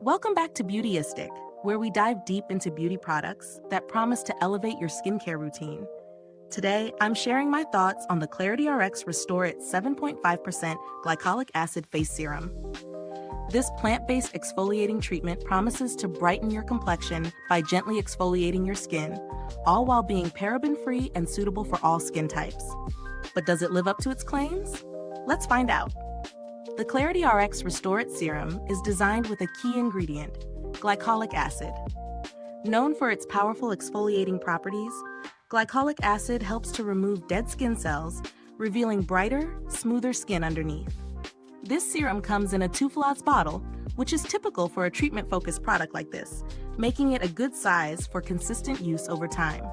Welcome back to Beautyistic, where we dive deep into beauty products that promise to elevate your skincare routine. Today, I'm sharing my thoughts on the ClarityRx Restore It 7.5% Glycolic Acid Face Serum. This plant-based exfoliating treatment promises to brighten your complexion by gently exfoliating your skin, all while being paraben-free and suitable for all skin types. But does it live up to its claims? Let's find out. The ClarityRx Restore It Serum is designed with a key ingredient, glycolic acid. Known for its powerful exfoliating properties, glycolic acid helps to remove dead skin cells, revealing brighter, smoother skin underneath. This serum comes in a 2-floss bottle, which is typical for a treatment-focused product like this, making it a good size for consistent use over time.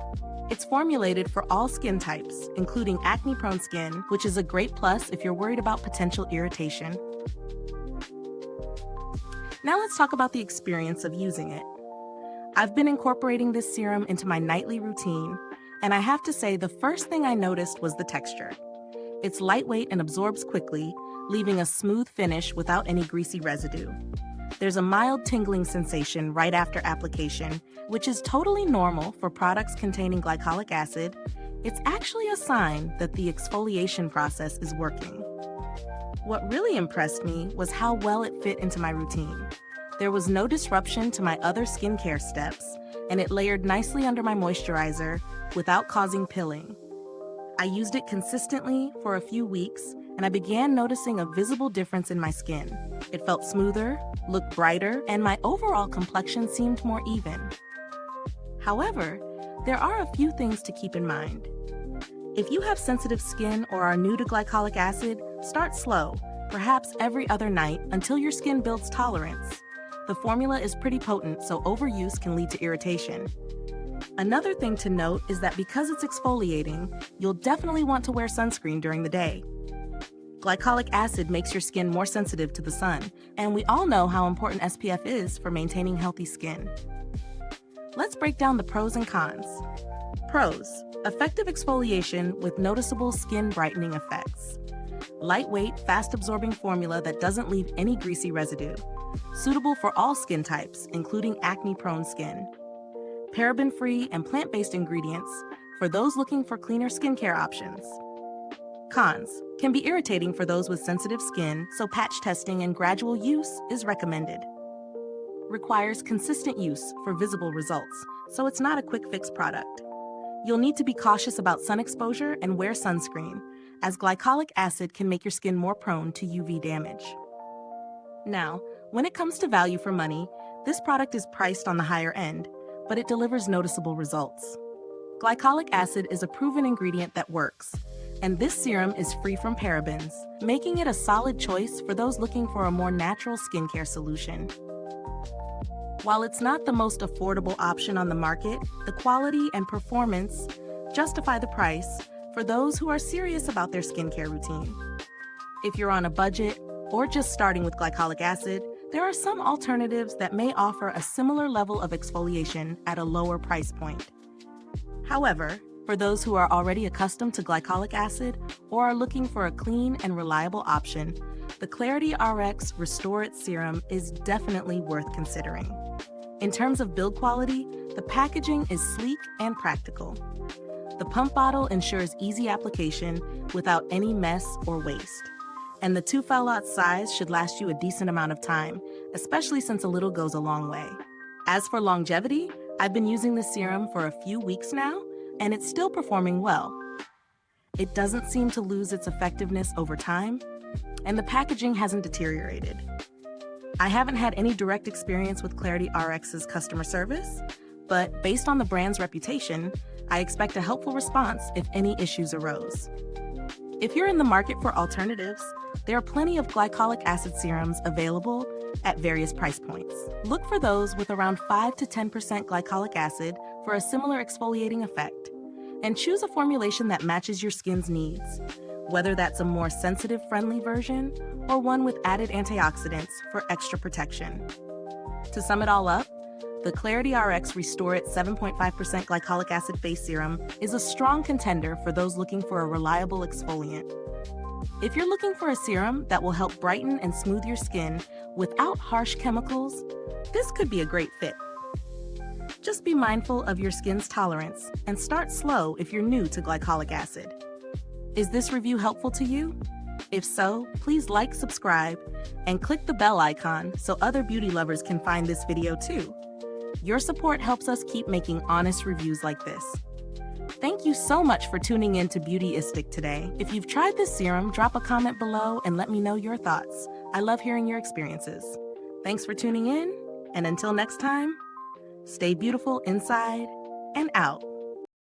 It's formulated for all skin types, including acne-prone skin, which is a great plus if you're worried about potential irritation. Now let's talk about the experience of using it. I've been incorporating this serum into my nightly routine, and I have to say the first thing I noticed was the texture. It's lightweight and absorbs quickly, leaving a smooth finish without any greasy residue. There's a mild tingling sensation right after application, which is totally normal for products containing glycolic acid. It's actually a sign that the exfoliation process is working. What really impressed me was how well it fit into my routine. There was no disruption to my other skincare steps, and it layered nicely under my moisturizer without causing pilling. I used it consistently for a few weeks, and I began noticing a visible difference in my skin. It felt smoother, looked brighter, and my overall complexion seemed more even. However, there are a few things to keep in mind. If you have sensitive skin or are new to glycolic acid, start slow, perhaps every other night until your skin builds tolerance. The formula is pretty potent, so overuse can lead to irritation. Another thing to note is that because it's exfoliating, you'll definitely want to wear sunscreen during the day. Glycolic acid makes your skin more sensitive to the sun, and we all know how important SPF is for maintaining healthy skin. Let's break down the pros and cons. Pros: effective exfoliation with noticeable skin brightening effects. Lightweight, fast-absorbing formula that doesn't leave any greasy residue. Suitable for all skin types, including acne-prone skin. Paraben-free and plant-based ingredients for those looking for cleaner skincare options. Cons: can be irritating for those with sensitive skin, so patch testing and gradual use is recommended. Requires consistent use for visible results, so it's not a quick fix product. You'll need to be cautious about sun exposure and wear sunscreen, as glycolic acid can make your skin more prone to UV damage. Now, when it comes to value for money, this product is priced on the higher end, but it delivers noticeable results. Glycolic acid is a proven ingredient that works, and this serum is free from parabens, making it a solid choice for those looking for a more natural skincare solution. While it's not the most affordable option on the market, the quality and performance justify the price for those who are serious about their skincare routine. If you're on a budget or just starting with glycolic acid, there are some alternatives that may offer a similar level of exfoliation at a lower price point. However, for those who are already accustomed to glycolic acid or are looking for a clean and reliable option, the ClarityRx Restore It Serum is definitely worth considering. In terms of build quality, the packaging is sleek and practical. The pump bottle ensures easy application without any mess or waste. And the 2-floss size should last you a decent amount of time, especially since a little goes a long way. As for longevity, I've been using this serum for a few weeks now, and it's still performing well. It doesn't seem to lose its effectiveness over time, and the packaging hasn't deteriorated. I haven't had any direct experience with ClarityRx's customer service, but based on the brand's reputation, I expect a helpful response if any issues arose. If you're in the market for alternatives, there are plenty of glycolic acid serums available at various price points. Look for those with around 5 to 10% glycolic acid for a similar exfoliating effect, and choose a formulation that matches your skin's needs, whether that's a more sensitive-friendly version or one with added antioxidants for extra protection. To sum it all up, the ClarityRx Restore It 7.5% Glycolic Acid Face Serum is a strong contender for those looking for a reliable exfoliant. If you're looking for a serum that will help brighten and smooth your skin without harsh chemicals, This could be a great fit. Just be mindful of your skin's tolerance and start slow if you're new to glycolic acid. Is this review helpful to you? If so, please like, subscribe, and click the bell icon so other beauty lovers can find this video too. Your support helps us keep making honest reviews like this. Thank you so much for tuning in to Beautyistic today. If you've tried this serum, drop a comment below and let me know your thoughts. I love hearing your experiences. Thanks for tuning in, and until next time, stay beautiful inside and out.